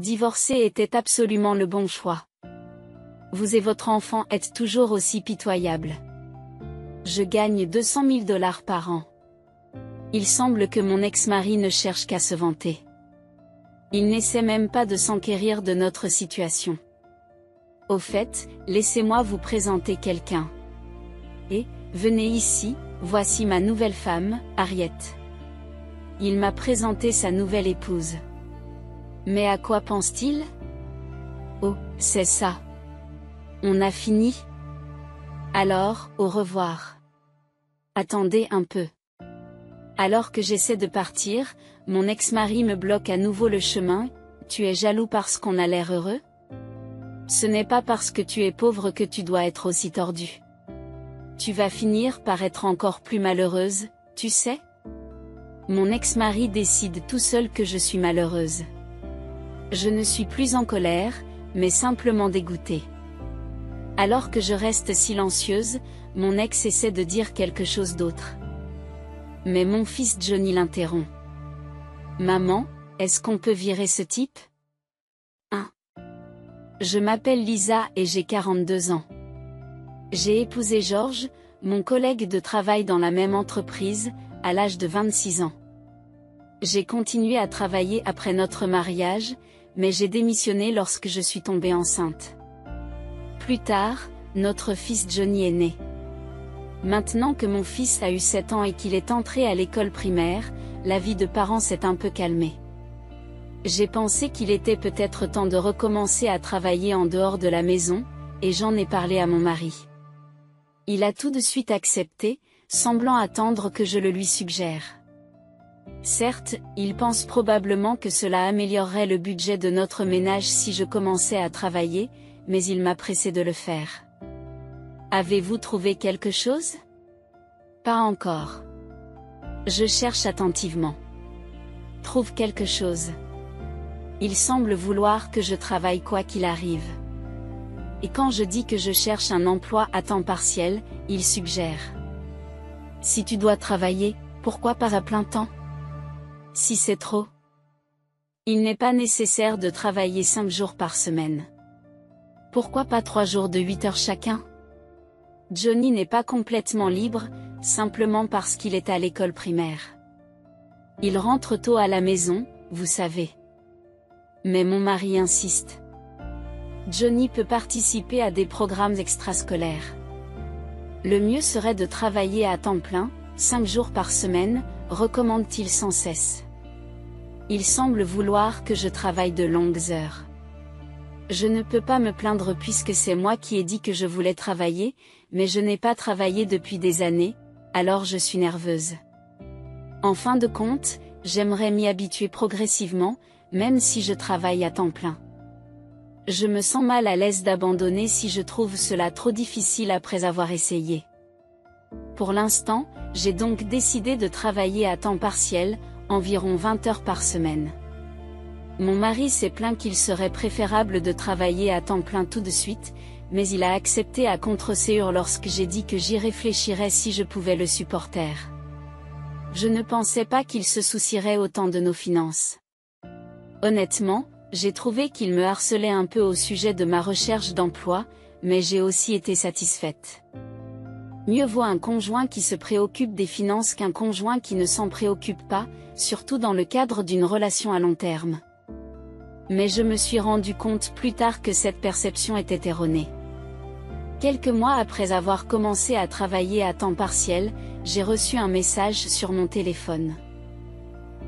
Divorcer était absolument le bon choix. Vous et votre enfant êtes toujours aussi pitoyables. Je gagne 200 000 $ par an. Il semble que mon ex-mari ne cherche qu'à se vanter. Il n'essaie même pas de s'enquérir de notre situation. Au fait, laissez-moi vous présenter quelqu'un. Et, venez ici, voici ma nouvelle femme, Harriet. Il m'a présenté sa nouvelle épouse. Mais à quoi pense-t-il? Oh, c'est ça. On a fini? Alors, au revoir. Attendez un peu. Alors que j'essaie de partir, mon ex-mari me bloque à nouveau le chemin. Tu es jaloux parce qu'on a l'air heureux? Ce n'est pas parce que tu es pauvre que tu dois être aussi tordu. Tu vas finir par être encore plus malheureuse, tu sais? Mon ex-mari décide tout seul que je suis malheureuse. Je ne suis plus en colère, mais simplement dégoûtée. Alors que je reste silencieuse, mon ex essaie de dire quelque chose d'autre. Mais mon fils Johnny l'interrompt. Maman, est-ce qu'on peut virer ce type? Je m'appelle Lisa et j'ai 42 ans. J'ai épousé George, mon collègue de travail dans la même entreprise, à l'âge de 26 ans. J'ai continué à travailler après notre mariage, mais j'ai démissionné lorsque je suis tombée enceinte. Plus tard, notre fils Johnny est né. Maintenant que mon fils a eu 7 ans et qu'il est entré à l'école primaire, la vie de parents s'est un peu calmée. J'ai pensé qu'il était peut-être temps de recommencer à travailler en dehors de la maison, et j'en ai parlé à mon mari. Il a tout de suite accepté, semblant attendre que je le lui suggère. Certes, il pense probablement que cela améliorerait le budget de notre ménage si je commençais à travailler, mais il m'a pressé de le faire. Avez-vous trouvé quelque chose? Pas encore. Je cherche attentivement. Trouve quelque chose. Il semble vouloir que je travaille quoi qu'il arrive. Et quand je dis que je cherche un emploi à temps partiel, il suggère. Si tu dois travailler, pourquoi pas à plein temps? Si c'est trop. Il n'est pas nécessaire de travailler 5 jours par semaine. Pourquoi pas 3 jours de 8 heures chacun? Johnny n'est pas complètement libre, simplement parce qu'il est à l'école primaire. Il rentre tôt à la maison, vous savez. Mais mon mari insiste. Johnny peut participer à des programmes extrascolaires. Le mieux serait de travailler à temps plein, 5 jours par semaine, recommande-t-il sans cesse. Il semble vouloir que je travaille de longues heures. Je ne peux pas me plaindre puisque c'est moi qui ai dit que je voulais travailler, mais je n'ai pas travaillé depuis des années, alors je suis nerveuse. En fin de compte, j'aimerais m'y habituer progressivement, même si je travaille à temps plein. Je me sens mal à l'aise d'abandonner si je trouve cela trop difficile après avoir essayé. Pour l'instant, j'ai donc décidé de travailler à temps partiel, environ 20 heures par semaine. Mon mari s'est plaint qu'il serait préférable de travailler à temps plein tout de suite, mais il a accepté à contre-séance lorsque j'ai dit que j'y réfléchirais si je pouvais le supporter. Je ne pensais pas qu'il se soucierait autant de nos finances. Honnêtement, j'ai trouvé qu'il me harcelait un peu au sujet de ma recherche d'emploi, mais j'ai aussi été satisfaite. Mieux vaut un conjoint qui se préoccupe des finances qu'un conjoint qui ne s'en préoccupe pas, surtout dans le cadre d'une relation à long terme. Mais je me suis rendu compte plus tard que cette perception était erronée. Quelques mois après avoir commencé à travailler à temps partiel, j'ai reçu un message sur mon téléphone.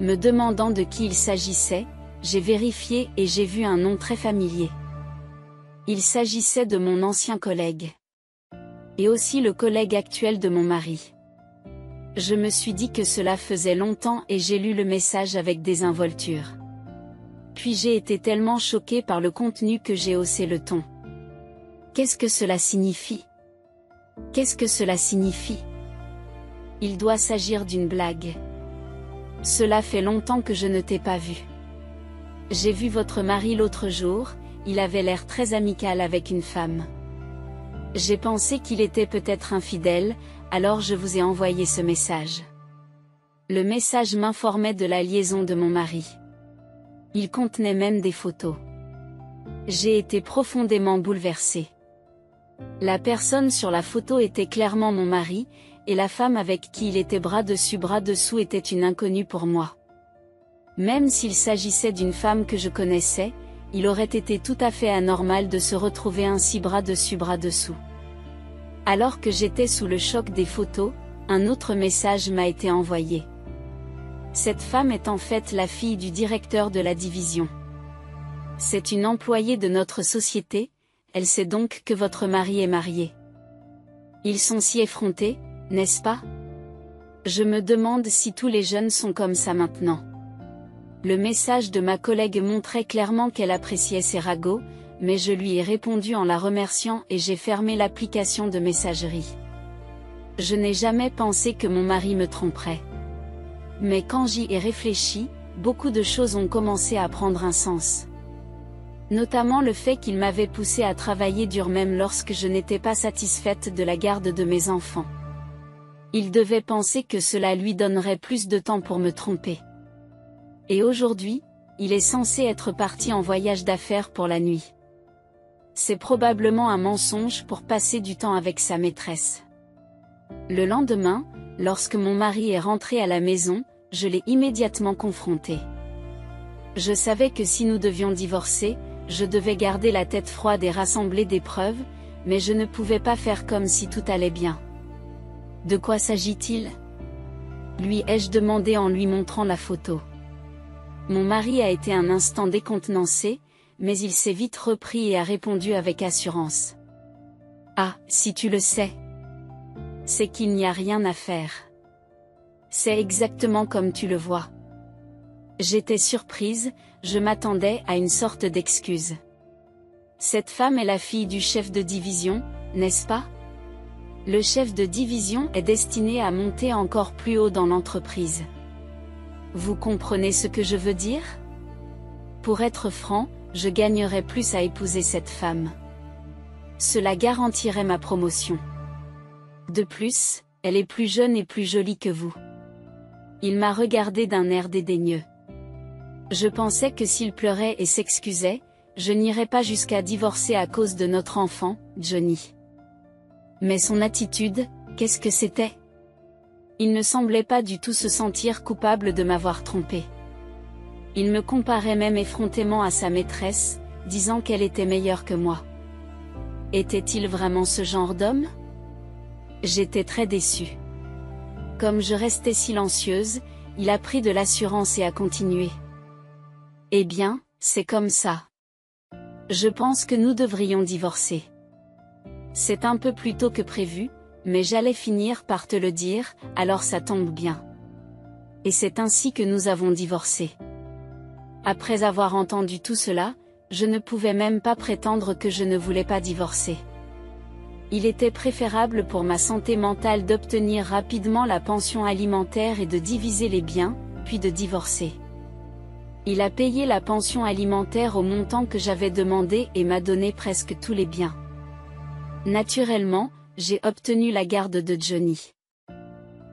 Me demandant de qui il s'agissait, j'ai vérifié et j'ai vu un nom très familier. Il s'agissait de mon ancien collègue. Et aussi le collègue actuel de mon mari. Je me suis dit que cela faisait longtemps et j'ai lu le message avec désinvolture. Puis j'ai été tellement choquée par le contenu que j'ai haussé le ton. Qu'est-ce que cela signifie? Qu'est-ce que cela signifie? Il doit s'agir d'une blague. Cela fait longtemps que je ne t'ai pas vu. J'ai vu votre mari l'autre jour, il avait l'air très amical avec une femme. J'ai pensé qu'il était peut-être infidèle, alors je vous ai envoyé ce message. Le message m'informait de la liaison de mon mari. Il contenait même des photos. J'ai été profondément bouleversée. La personne sur la photo était clairement mon mari, et la femme avec qui il était bras dessus bras dessous était une inconnue pour moi. Même s'il s'agissait d'une femme que je connaissais, il aurait été tout à fait anormal de se retrouver ainsi bras dessus bras dessous. Alors que j'étais sous le choc des photos, un autre message m'a été envoyé. Cette femme est en fait la fille du directeur de la division. C'est une employée de notre société, elle sait donc que votre mari est marié. Ils sont si effrontés, n'est-ce pas? Je me demande si tous les jeunes sont comme ça maintenant. Le message de ma collègue montrait clairement qu'elle appréciait ces ragots, mais je lui ai répondu en la remerciant et j'ai fermé l'application de messagerie. Je n'ai jamais pensé que mon mari me tromperait. Mais quand j'y ai réfléchi, beaucoup de choses ont commencé à prendre un sens. Notamment le fait qu'il m'avait poussé à travailler dur même lorsque je n'étais pas satisfaite de la garde de mes enfants. Il devait penser que cela lui donnerait plus de temps pour me tromper. Et aujourd'hui, il est censé être parti en voyage d'affaires pour la nuit. C'est probablement un mensonge pour passer du temps avec sa maîtresse. Le lendemain, lorsque mon mari est rentré à la maison, je l'ai immédiatement confronté. Je savais que si nous devions divorcer, je devais garder la tête froide et rassembler des preuves, mais je ne pouvais pas faire comme si tout allait bien. De quoi s'agit-il? Lui ai-je demandé en lui montrant la photo. Mon mari a été un instant décontenancé, mais il s'est vite repris et a répondu avec assurance. Ah, si tu le sais. C'est qu'il n'y a rien à faire. C'est exactement comme tu le vois. J'étais surprise, je m'attendais à une sorte d'excuse. Cette femme est la fille du chef de division, n'est-ce pas? Le chef de division est destiné à monter encore plus haut dans l'entreprise. Vous comprenez ce que je veux dire? Pour être franc, je gagnerais plus à épouser cette femme. Cela garantirait ma promotion. De plus, elle est plus jeune et plus jolie que vous. Il m'a regardé d'un air dédaigneux. Je pensais que s'il pleurait et s'excusait, je n'irais pas jusqu'à divorcer à cause de notre enfant, Johnny. Mais son attitude, qu'est-ce que c'était? Il ne semblait pas du tout se sentir coupable de m'avoir trompé. Il me comparait même effrontément à sa maîtresse, disant qu'elle était meilleure que moi. Était-il vraiment ce genre d'homme? J'étais très déçue. Comme je restais silencieuse, il a pris de l'assurance et a continué. Eh bien, c'est comme ça. Je pense que nous devrions divorcer. C'est un peu plus tôt que prévu, mais j'allais finir par te le dire, alors ça tombe bien. Et c'est ainsi que nous avons divorcé. Après avoir entendu tout cela, je ne pouvais même pas prétendre que je ne voulais pas divorcer. Il était préférable pour ma santé mentale d'obtenir rapidement la pension alimentaire et de diviser les biens, puis de divorcer. Il a payé la pension alimentaire au montant que j'avais demandé et m'a donné presque tous les biens. Naturellement, j'ai obtenu la garde de Johnny.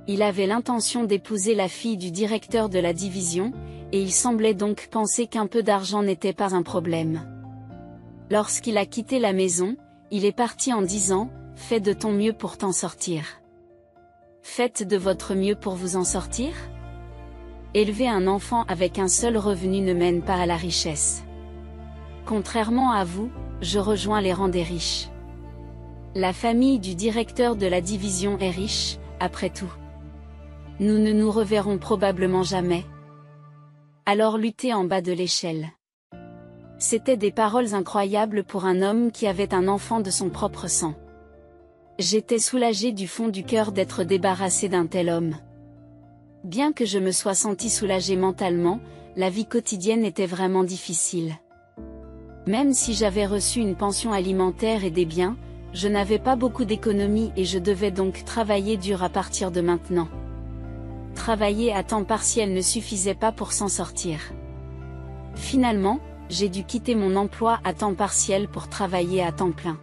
Il avait l'intention d'épouser la fille du directeur de la division, et il semblait donc penser qu'un peu d'argent n'était pas un problème. Lorsqu'il a quitté la maison, il est parti en disant « Fais de ton mieux pour t'en sortir ». Faites de votre mieux pour vous en sortir? Élever un enfant avec un seul revenu ne mène pas à la richesse. Contrairement à vous, je rejoins les rangs des riches. La famille du directeur de la division est riche, après tout. Nous ne nous reverrons probablement jamais. Alors luttez en bas de l'échelle. C'étaient des paroles incroyables pour un homme qui avait un enfant de son propre sang. J'étais soulagée du fond du cœur d'être débarrassée d'un tel homme. Bien que je me sois sentie soulagée mentalement, la vie quotidienne était vraiment difficile. Même si j'avais reçu une pension alimentaire et des biens, je n'avais pas beaucoup d'économies et je devais donc travailler dur à partir de maintenant. Travailler à temps partiel ne suffisait pas pour s'en sortir. Finalement, j'ai dû quitter mon emploi à temps partiel pour travailler à temps plein.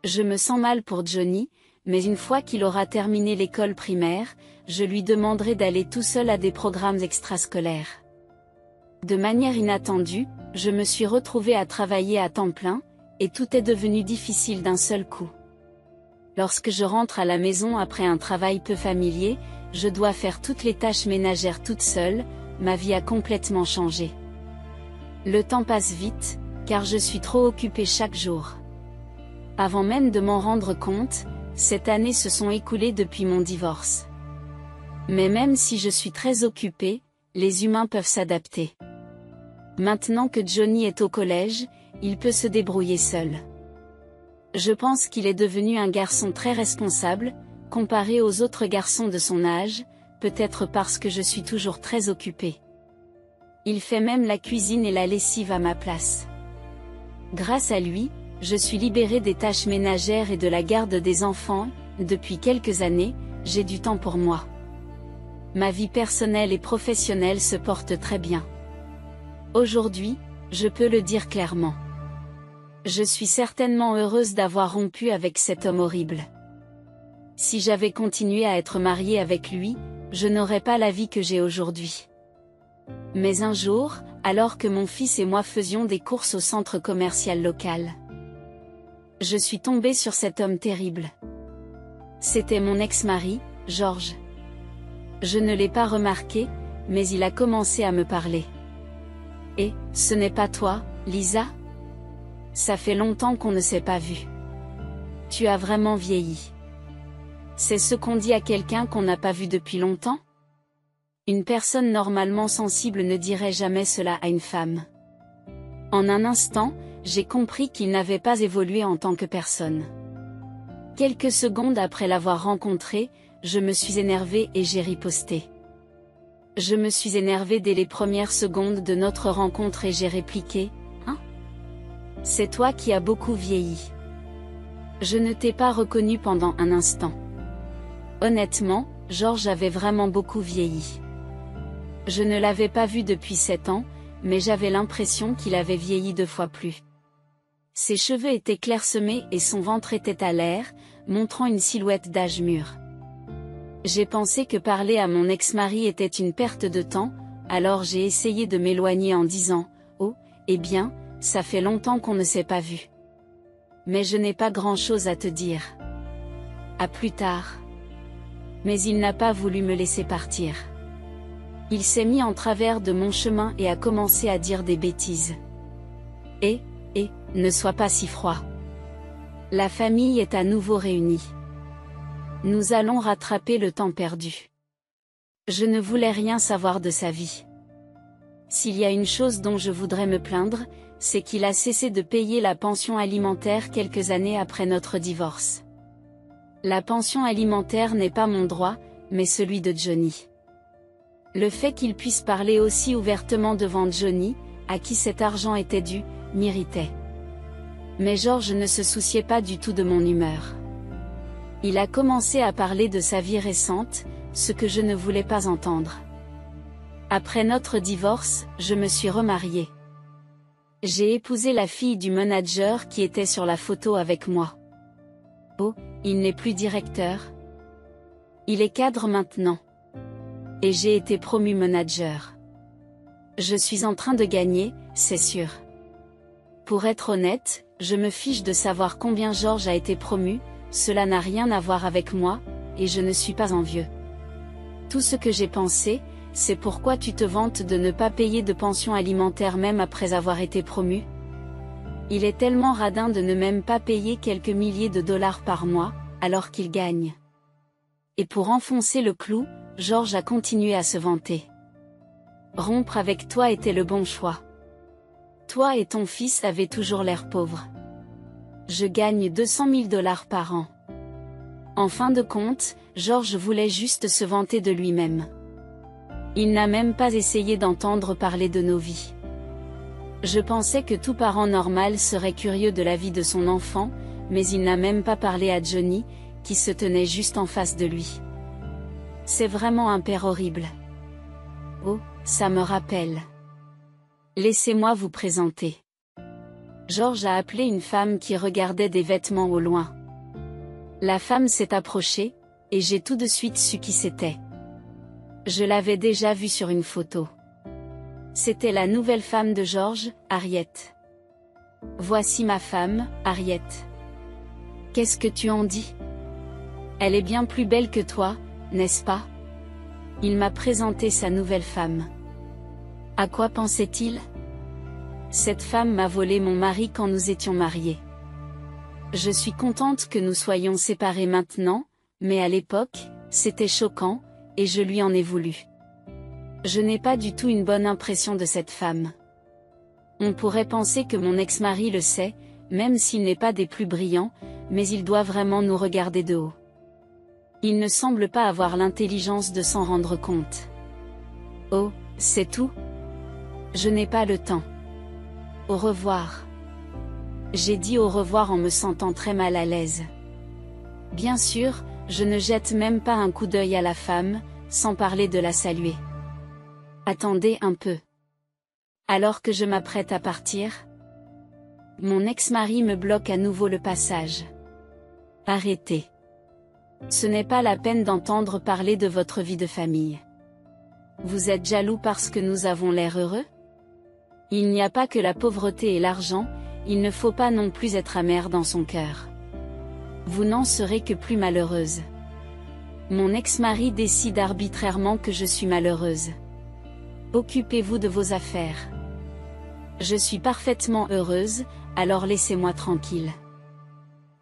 Je me sens mal pour Johnny, mais une fois qu'il aura terminé l'école primaire, je lui demanderai d'aller tout seul à des programmes extrascolaires. De manière inattendue, je me suis retrouvée à travailler à temps plein, et tout est devenu difficile d'un seul coup. Lorsque je rentre à la maison après un travail peu familier, je dois faire toutes les tâches ménagères toute seule, ma vie a complètement changé. Le temps passe vite, car je suis trop occupée chaque jour. Avant même de m'en rendre compte, cette année se sont écoulées depuis mon divorce. Mais même si je suis très occupée, les humains peuvent s'adapter. Maintenant que Johnny est au collège, il peut se débrouiller seul. Je pense qu'il est devenu un garçon très responsable, comparé aux autres garçons de son âge, peut-être parce que je suis toujours très occupée. Il fait même la cuisine et la lessive à ma place. Grâce à lui, je suis libérée des tâches ménagères et de la garde des enfants. Depuis quelques années, j'ai du temps pour moi. Ma vie personnelle et professionnelle se portent très bien. Aujourd'hui, je peux le dire clairement. Je suis certainement heureuse d'avoir rompu avec cet homme horrible. Si j'avais continué à être mariée avec lui, je n'aurais pas la vie que j'ai aujourd'hui. Mais un jour, alors que mon fils et moi faisions des courses au centre commercial local, je suis tombée sur cet homme terrible. C'était mon ex-mari, Georges. Je ne l'ai pas remarqué, mais il a commencé à me parler. « Et, ce n'est pas toi, Lisa ? Ça fait longtemps qu'on ne s'est pas vu. Tu as vraiment vieilli. » C'est ce qu'on dit à quelqu'un qu'on n'a pas vu depuis longtemps ? Une personne normalement sensible ne dirait jamais cela à une femme. En un instant, j'ai compris qu'il n'avait pas évolué en tant que personne. Quelques secondes après l'avoir rencontré, je me suis énervée et j'ai riposté. Je me suis énervée dès les premières secondes de notre rencontre et j'ai répliqué « Hein ? C'est toi qui as beaucoup vieilli. Je ne t'ai pas reconnu pendant un instant. » Honnêtement, Georges avait vraiment beaucoup vieilli. Je ne l'avais pas vu depuis 7 ans, mais j'avais l'impression qu'il avait vieilli 2 fois plus. Ses cheveux étaient clairsemés et son ventre était à l'air, montrant une silhouette d'âge mûr. J'ai pensé que parler à mon ex-mari était une perte de temps, alors j'ai essayé de m'éloigner en disant « Oh, eh bien, ça fait longtemps qu'on ne s'est pas vu. Mais je n'ai pas grand-chose à te dire. À plus tard. » Mais il n'a pas voulu me laisser partir. Il s'est mis en travers de mon chemin et a commencé à dire des bêtises. Ne sois pas si froid. La famille est à nouveau réunie. Nous allons rattraper le temps perdu. Je ne voulais rien savoir de sa vie. S'il y a une chose dont je voudrais me plaindre, c'est qu'il a cessé de payer la pension alimentaire quelques années après notre divorce. La pension alimentaire n'est pas mon droit, mais celui de Johnny. Le fait qu'il puisse parler aussi ouvertement devant Johnny, à qui cet argent était dû, m'irritait. Mais Georges ne se souciait pas du tout de mon humeur. Il a commencé à parler de sa vie récente, ce que je ne voulais pas entendre. Après notre divorce, je me suis remariée. J'ai épousé la fille du manager qui était sur la photo avec moi. Oh, il n'est plus directeur. Il est cadre maintenant. Et j'ai été promu manager. Je suis en train de gagner, c'est sûr. Pour être honnête, je me fiche de savoir combien Georges a été promu, cela n'a rien à voir avec moi, et je ne suis pas envieux. Tout ce que j'ai pensé, c'est pourquoi tu te vantes de ne pas payer de pension alimentaire même après avoir été promu ? Il est tellement radin de ne même pas payer quelques milliers de dollars par mois, alors qu'il gagne. Et pour enfoncer le clou, Georges a continué à se vanter. Rompre avec toi était le bon choix. Toi et ton fils avez toujours l'air pauvres. Je gagne 200 000 dollars par an. En fin de compte, Georges voulait juste se vanter de lui-même. Il n'a même pas essayé d'entendre parler de nos vies. Je pensais que tout parent normal serait curieux de la vie de son enfant, mais il n'a même pas parlé à Johnny, qui se tenait juste en face de lui. C'est vraiment un père horrible. Oh, ça me rappelle. Laissez-moi vous présenter. Georges a appelé une femme qui regardait des vêtements au loin. La femme s'est approchée, et j'ai tout de suite su qui c'était. Je l'avais déjà vue sur une photo. C'était la nouvelle femme de George, Harriet. Voici ma femme, Harriet. Qu'est-ce que tu en dis? Elle est bien plus belle que toi, n'est-ce pas? Il m'a présenté sa nouvelle femme. À quoi pensait-il? Cette femme m'a volé mon mari quand nous étions mariés. Je suis contente que nous soyons séparés maintenant, mais à l'époque, c'était choquant, et je lui en ai voulu. Je n'ai pas du tout une bonne impression de cette femme. On pourrait penser que mon ex-mari le sait, même s'il n'est pas des plus brillants, mais il doit vraiment nous regarder de haut. Il ne semble pas avoir l'intelligence de s'en rendre compte. Oh, c'est tout? Je n'ai pas le temps. Au revoir. J'ai dit au revoir en me sentant très mal à l'aise. Bien sûr, je ne jette même pas un coup d'œil à la femme, sans parler de la saluer. Attendez un peu. Alors que je m'apprête à partir, mon ex-mari me bloque à nouveau le passage. Arrêtez. Ce n'est pas la peine d'entendre parler de votre vie de famille. Vous êtes jaloux parce que nous avons l'air heureux? Il n'y a pas que la pauvreté et l'argent, il ne faut pas non plus être amer dans son cœur. Vous n'en serez que plus malheureuse. Mon ex-mari décide arbitrairement que je suis malheureuse. Occupez-vous de vos affaires. Je suis parfaitement heureuse, alors laissez-moi tranquille.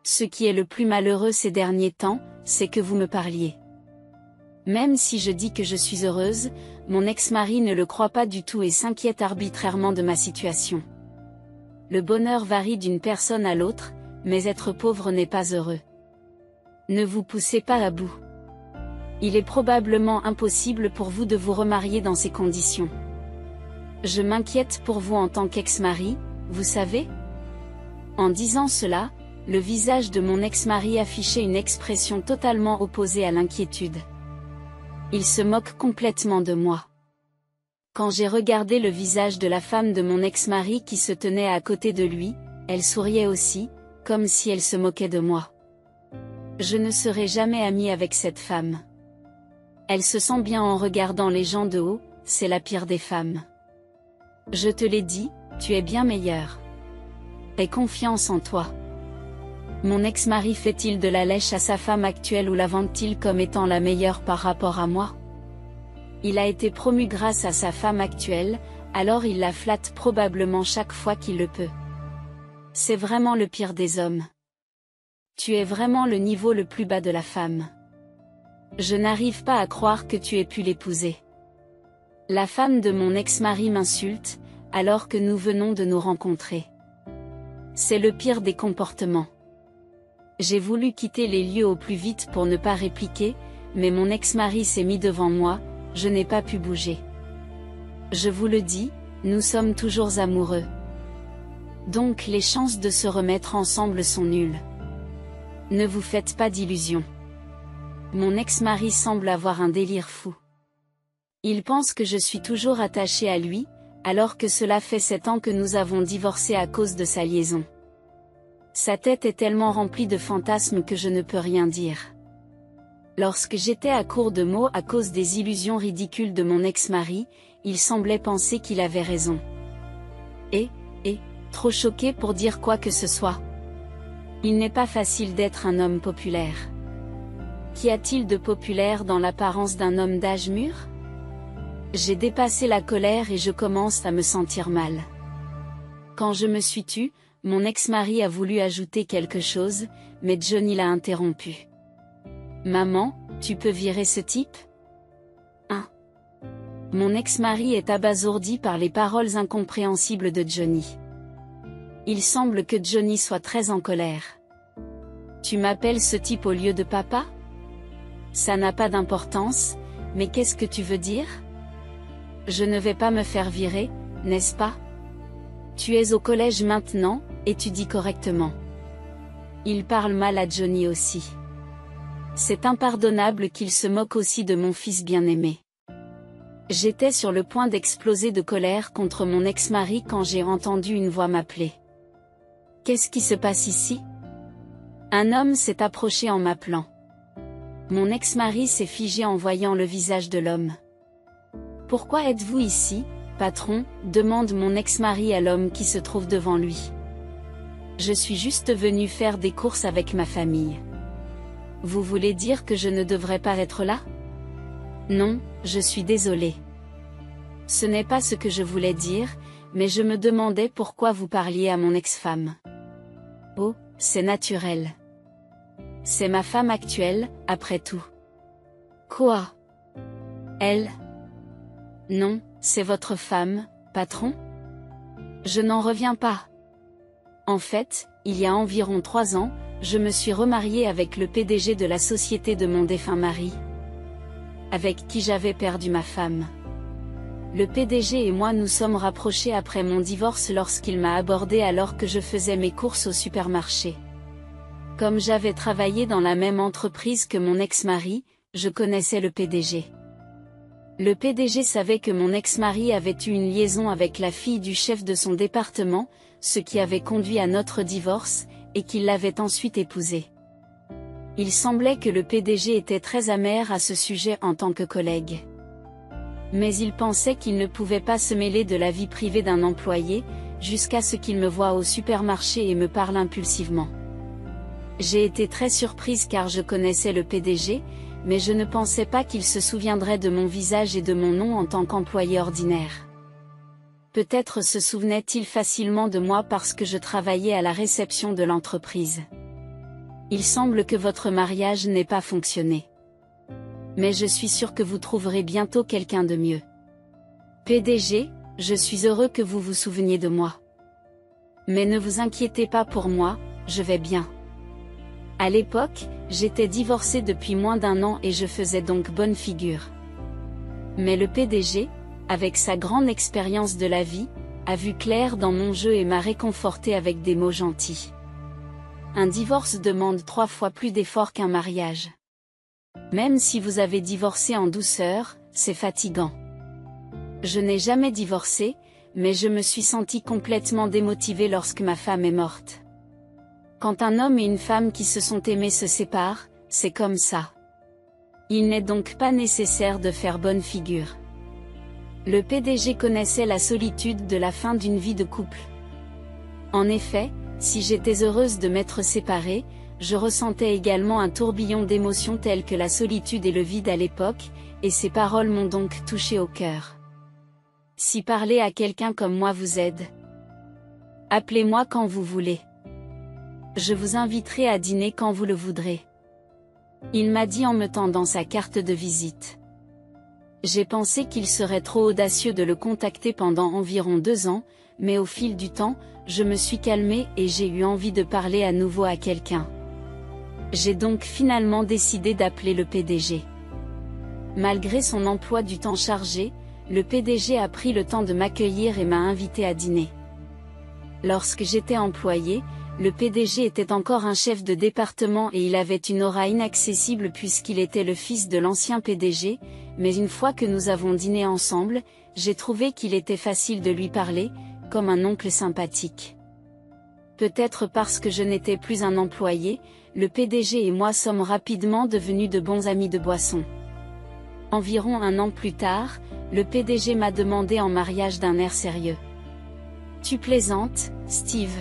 Ce qui est le plus malheureux ces derniers temps, c'est que vous me parliez. Même si je dis que je suis heureuse, mon ex-mari ne le croit pas du tout et s'inquiète arbitrairement de ma situation. Le bonheur varie d'une personne à l'autre, mais être pauvre n'est pas heureux. Ne vous poussez pas à bout. Il est probablement impossible pour vous de vous remarier dans ces conditions. Je m'inquiète pour vous en tant qu'ex-mari, vous savez? En disant cela, le visage de mon ex-mari affichait une expression totalement opposée à l'inquiétude. Il se moque complètement de moi. Quand j'ai regardé le visage de la femme de mon ex-mari qui se tenait à côté de lui, elle souriait aussi, comme si elle se moquait de moi. Je ne serai jamais amie avec cette femme. Elle se sent bien en regardant les gens de haut, c'est la pire des femmes. Je te l'ai dit, tu es bien meilleure. Aie confiance en toi. Mon ex-mari fait-il de la lèche à sa femme actuelle ou la vante-t-il comme étant la meilleure par rapport à moi? Il a été promu grâce à sa femme actuelle, alors il la flatte probablement chaque fois qu'il le peut. C'est vraiment le pire des hommes. Tu es vraiment le niveau le plus bas de la femme. Je n'arrive pas à croire que tu aies pu l'épouser. La femme de mon ex-mari m'insulte, alors que nous venons de nous rencontrer. C'est le pire des comportements. J'ai voulu quitter les lieux au plus vite pour ne pas répliquer, mais mon ex-mari s'est mis devant moi, je n'ai pas pu bouger. Je vous le dis, nous sommes toujours amoureux. Donc les chances de se remettre ensemble sont nulles. Ne vous faites pas d'illusions. Mon ex-mari semble avoir un délire fou. Il pense que je suis toujours attachée à lui, alors que cela fait 7 ans que nous avons divorcé à cause de sa liaison. Sa tête est tellement remplie de fantasmes que je ne peux rien dire. Lorsque j'étais à court de mots à cause des illusions ridicules de mon ex-mari, il semblait penser qu'il avait raison. Et, trop choqué pour dire quoi que ce soit. Il n'est pas facile d'être un homme populaire. Qu'y a-t-il de populaire dans l'apparence d'un homme d'âge mûr? J'ai dépassé la colère et je commence à me sentir mal. Quand je me suis tue, mon ex-mari a voulu ajouter quelque chose, mais Johnny l'a interrompu. Maman, tu peux virer ce type? Mon ex-mari est abasourdi par les paroles incompréhensibles de Johnny. Il semble que Johnny soit très en colère. Tu m'appelles ce type au lieu de papa? Ça n'a pas d'importance, mais qu'est-ce que tu veux dire? Je ne vais pas me faire virer, n'est-ce pas? Tu es au collège maintenant, étudie correctement. Il parle mal à Johnny aussi. C'est impardonnable qu'il se moque aussi de mon fils bien-aimé. J'étais sur le point d'exploser de colère contre mon ex-mari quand j'ai entendu une voix m'appeler. Qu'est-ce qui se passe ici? Un homme s'est approché en m'appelant. Mon ex-mari s'est figé en voyant le visage de l'homme. Pourquoi êtes-vous ici, patron, demande mon ex-mari à l'homme qui se trouve devant lui. Je suis juste venu faire des courses avec ma famille. Vous voulez dire que je ne devrais pas être là? Non, je suis désolé. Ce n'est pas ce que je voulais dire, mais je me demandais pourquoi vous parliez à mon ex-femme. Oh, c'est naturel. C'est ma femme actuelle, après tout. Quoi? Elle? Non, c'est votre femme, patron? Je n'en reviens pas. En fait, il y a environ 3 ans, je me suis remariée avec le PDG de la société de mon défunt mari, avec qui j'avais perdu ma femme. Le PDG et moi nous sommes rapprochés après mon divorce lorsqu'il m'a abordée alors que je faisais mes courses au supermarché. Comme j'avais travaillé dans la même entreprise que mon ex-mari, je connaissais le PDG. Le PDG savait que mon ex-mari avait eu une liaison avec la fille du chef de son département, ce qui avait conduit à notre divorce, et qu'il l'avait ensuite épousée. Il semblait que le PDG était très amer à ce sujet en tant que collègue. Mais il pensait qu'il ne pouvait pas se mêler de la vie privée d'un employé, jusqu'à ce qu'il me voie au supermarché et me parle impulsivement. J'ai été très surprise car je connaissais le PDG, mais je ne pensais pas qu'il se souviendrait de mon visage et de mon nom en tant qu'employé ordinaire. Peut-être se souvenait-il facilement de moi parce que je travaillais à la réception de l'entreprise. Il semble que votre mariage n'ait pas fonctionné. Mais je suis sûr que vous trouverez bientôt quelqu'un de mieux. PDG, je suis heureux que vous vous souveniez de moi. Mais ne vous inquiétez pas pour moi, je vais bien. À l'époque, j'étais divorcée depuis moins d'1 an et je faisais donc bonne figure. Mais le PDG, avec sa grande expérience de la vie, a vu clair dans mon jeu et m'a réconfortée avec des mots gentils. Un divorce demande 3 fois plus d'efforts qu'un mariage. Même si vous avez divorcé en douceur, c'est fatigant. Je n'ai jamais divorcé, mais je me suis sentie complètement démotivée lorsque ma femme est morte. Quand un homme et une femme qui se sont aimés se séparent, c'est comme ça. Il n'est donc pas nécessaire de faire bonne figure. Le PDG connaissait la solitude de la fin d'une vie de couple. En effet, si j'étais heureuse de m'être séparée, je ressentais également un tourbillon d'émotions telles que la solitude et le vide à l'époque, et ces paroles m'ont donc touchée au cœur. Si parler à quelqu'un comme moi vous aide, appelez-moi quand vous voulez. Je vous inviterai à dîner quand vous le voudrez. Il m'a dit en me tendant sa carte de visite. J'ai pensé qu'il serait trop audacieux de le contacter pendant environ 2 ans, mais au fil du temps, je me suis calmée et j'ai eu envie de parler à nouveau à quelqu'un. J'ai donc finalement décidé d'appeler le PDG. Malgré son emploi du temps chargé, le PDG a pris le temps de m'accueillir et m'a invité à dîner. Lorsque j'étais employée, le PDG était encore un chef de département et il avait une aura inaccessible puisqu'il était le fils de l'ancien PDG, mais une fois que nous avons dîné ensemble, j'ai trouvé qu'il était facile de lui parler, comme un oncle sympathique. Peut-être parce que je n'étais plus un employé, le PDG et moi sommes rapidement devenus de bons amis de boisson. Environ 1 an plus tard, le PDG m'a demandé en mariage d'un air sérieux. « Tu plaisantes, Steve ?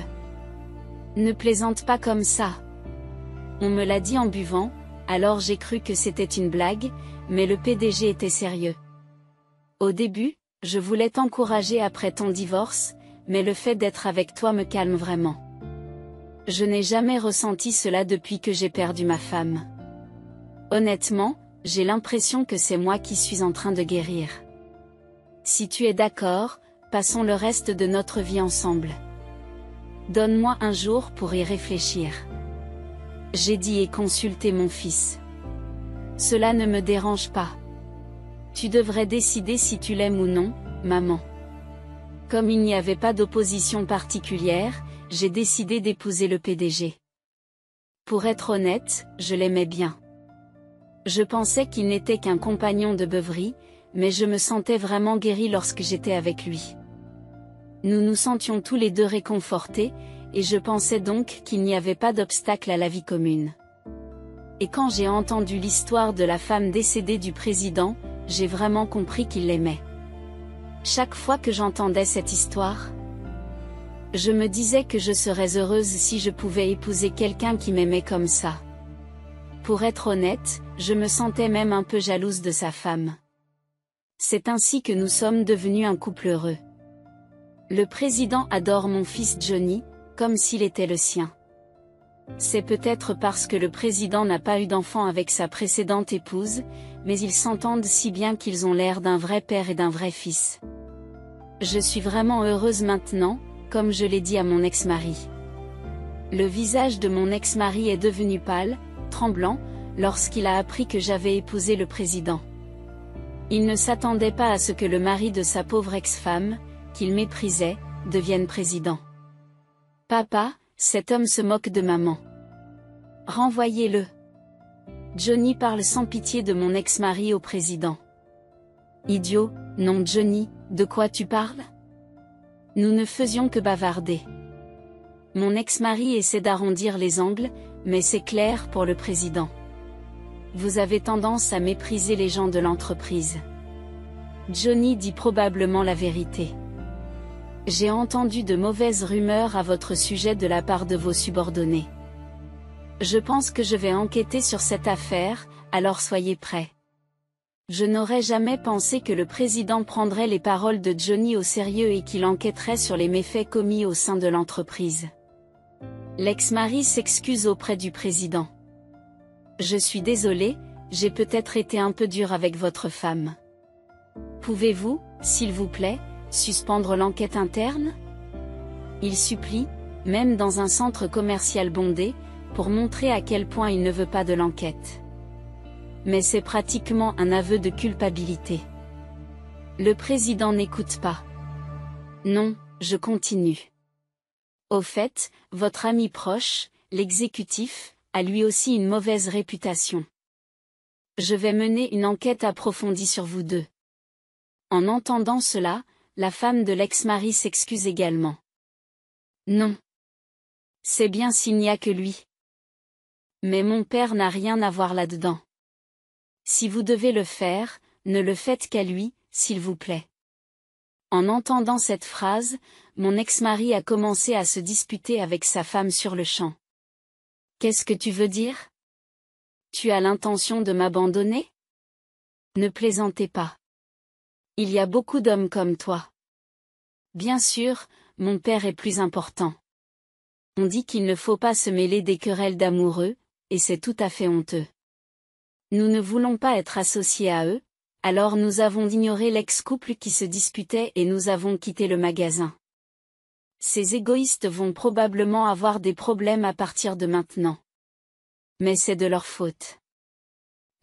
Ne plaisante pas comme ça. » On me l'a dit en buvant, alors j'ai cru que c'était une blague, mais le PDG était sérieux. « Au début, je voulais t'encourager après ton divorce, mais le fait d'être avec toi me calme vraiment. Je n'ai jamais ressenti cela depuis que j'ai perdu ma femme. Honnêtement, j'ai l'impression que c'est moi qui suis en train de guérir. Si tu es d'accord, passons le reste de notre vie ensemble. Donne-moi un jour pour y réfléchir. » J'ai dit et consulté mon fils. « Cela ne me dérange pas. Tu devrais décider si tu l'aimes ou non, maman. » Comme il n'y avait pas d'opposition particulière, j'ai décidé d'épouser le PDG. Pour être honnête, je l'aimais bien. Je pensais qu'il n'était qu'un compagnon de beuverie, mais je me sentais vraiment guérie lorsque j'étais avec lui. Nous nous sentions tous les 2 réconfortés, et je pensais donc qu'il n'y avait pas d'obstacle à la vie commune. Et quand j'ai entendu l'histoire de la femme décédée du président, j'ai vraiment compris qu'il l'aimait. Chaque fois que j'entendais cette histoire, je me disais que je serais heureuse si je pouvais épouser quelqu'un qui m'aimait comme ça. Pour être honnête, je me sentais même un peu jalouse de sa femme. C'est ainsi que nous sommes devenus un couple heureux. Le président adore mon fils Johnny, comme s'il était le sien. C'est peut-être parce que le président n'a pas eu d'enfant avec sa précédente épouse, mais ils s'entendent si bien qu'ils ont l'air d'un vrai père et d'un vrai fils. Je suis vraiment heureuse maintenant, comme je l'ai dit à mon ex-mari. Le visage de mon ex-mari est devenu pâle, tremblant, lorsqu'il a appris que j'avais épousé le président. Il ne s'attendait pas à ce que le mari de sa pauvre ex-femme, qu'il méprisait, devienne président. Papa, cet homme se moque de maman. Renvoyez-le. Johnny parle sans pitié de mon ex-mari au président. Idiot, non Johnny, de quoi tu parles? Nous ne faisions que bavarder. Mon ex-mari essaie d'arrondir les angles, mais c'est clair pour le président. Vous avez tendance à mépriser les gens de l'entreprise. Johnny dit probablement la vérité. J'ai entendu de mauvaises rumeurs à votre sujet de la part de vos subordonnés. Je pense que je vais enquêter sur cette affaire, alors soyez prêts. Je n'aurais jamais pensé que le président prendrait les paroles de Johnny au sérieux et qu'il enquêterait sur les méfaits commis au sein de l'entreprise. L'ex-mari s'excuse auprès du président. Je suis désolé, j'ai peut-être été un peu dur avec votre femme. Pouvez-vous, s'il vous plaît, suspendre l'enquête interne? Il supplie, même dans un centre commercial bondé, pour montrer à quel point il ne veut pas de l'enquête. Mais c'est pratiquement un aveu de culpabilité. Le président n'écoute pas. Non, je continue. Au fait, votre ami proche, l'exécutif, a lui aussi une mauvaise réputation. Je vais mener une enquête approfondie sur vous deux. En entendant cela, la femme de l'ex-mari s'excuse également. Non. C'est bien s'il n'y a que lui. Mais mon père n'a rien à voir là-dedans. Si vous devez le faire, ne le faites qu'à lui, s'il vous plaît. En entendant cette phrase, mon ex-mari a commencé à se disputer avec sa femme sur le champ. Qu'est-ce que tu veux dire? Tu as l'intention de m'abandonner? Ne plaisantez pas. Il y a beaucoup d'hommes comme toi. Bien sûr, mon père est plus important. On dit qu'il ne faut pas se mêler des querelles d'amoureux, et c'est tout à fait honteux. Nous ne voulons pas être associés à eux, alors nous avons ignoré l'ex-couple qui se disputait et nous avons quitté le magasin. Ces égoïstes vont probablement avoir des problèmes à partir de maintenant. Mais c'est de leur faute.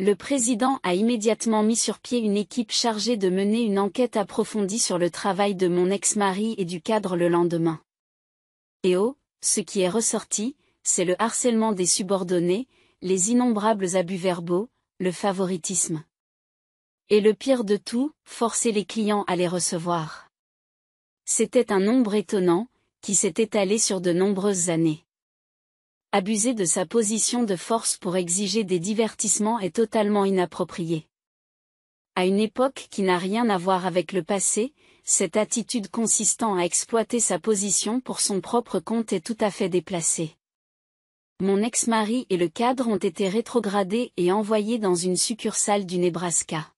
Le président a immédiatement mis sur pied une équipe chargée de mener une enquête approfondie sur le travail de mon ex-mari et du cadre le lendemain. Et oh, ce qui est ressorti, c'est le harcèlement des subordonnés, les innombrables abus verbaux, le favoritisme. Et le pire de tout, forcer les clients à les recevoir. C'était un nombre étonnant, qui s'est étalé sur de nombreuses années. Abuser de sa position de force pour exiger des divertissements est totalement inapproprié. À une époque qui n'a rien à voir avec le passé, cette attitude consistant à exploiter sa position pour son propre compte est tout à fait déplacée. Mon ex-mari et le cadre ont été rétrogradés et envoyés dans une succursale du Nebraska.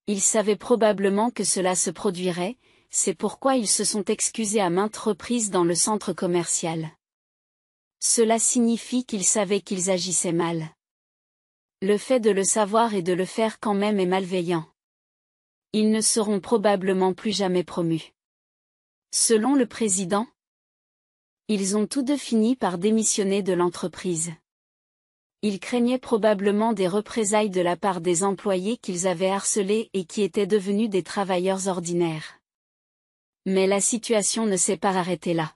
Ils savaient probablement que cela se produirait, c'est pourquoi ils se sont excusés à maintes reprises dans le centre commercial. Cela signifie qu'ils savaient qu'ils agissaient mal. Le fait de le savoir et de le faire quand même est malveillant. Ils ne seront probablement plus jamais promus. Selon le président, ils ont tous deux fini par démissionner de l'entreprise. Ils craignaient probablement des représailles de la part des employés qu'ils avaient harcelés et qui étaient devenus des travailleurs ordinaires. Mais la situation ne s'est pas arrêtée là.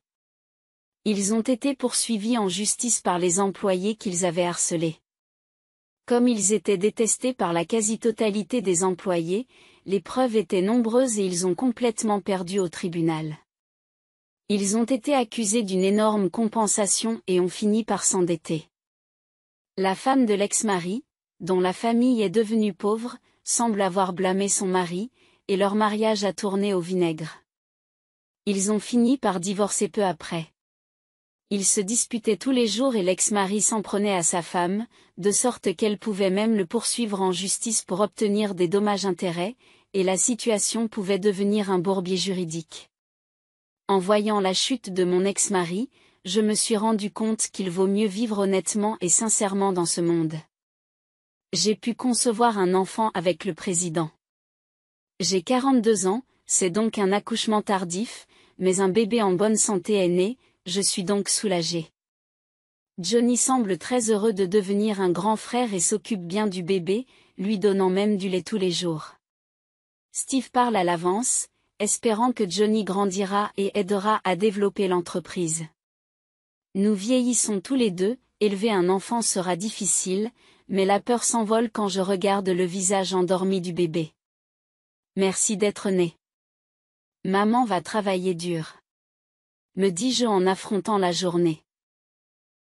Ils ont été poursuivis en justice par les employés qu'ils avaient harcelés. Comme ils étaient détestés par la quasi-totalité des employés, les preuves étaient nombreuses et ils ont complètement perdu au tribunal. Ils ont été accusés d'une énorme compensation et ont fini par s'endetter. La femme de l'ex-mari, dont la famille est devenue pauvre, semble avoir blâmé son mari, et leur mariage a tourné au vinaigre. Ils ont fini par divorcer peu après. Ils se disputaient tous les jours et l'ex-mari s'en prenait à sa femme, de sorte qu'elle pouvait même le poursuivre en justice pour obtenir des dommages-intérêts, et la situation pouvait devenir un bourbier juridique. En voyant la chute de mon ex-mari, je me suis rendu compte qu'il vaut mieux vivre honnêtement et sincèrement dans ce monde. J'ai pu concevoir un enfant avec le président. J'ai 42 ans, c'est donc un accouchement tardif, mais un bébé en bonne santé est né, je suis donc soulagée. Johnny semble très heureux de devenir un grand frère et s'occupe bien du bébé, lui donnant même du lait tous les jours. Steve parle à l'avance, espérant que Johnny grandira et aidera à développer l'entreprise. Nous vieillissons tous les deux, élever un enfant sera difficile, mais la peur s'envole quand je regarde le visage endormi du bébé. Merci d'être né. Maman va travailler dur, me dis-je en affrontant la journée.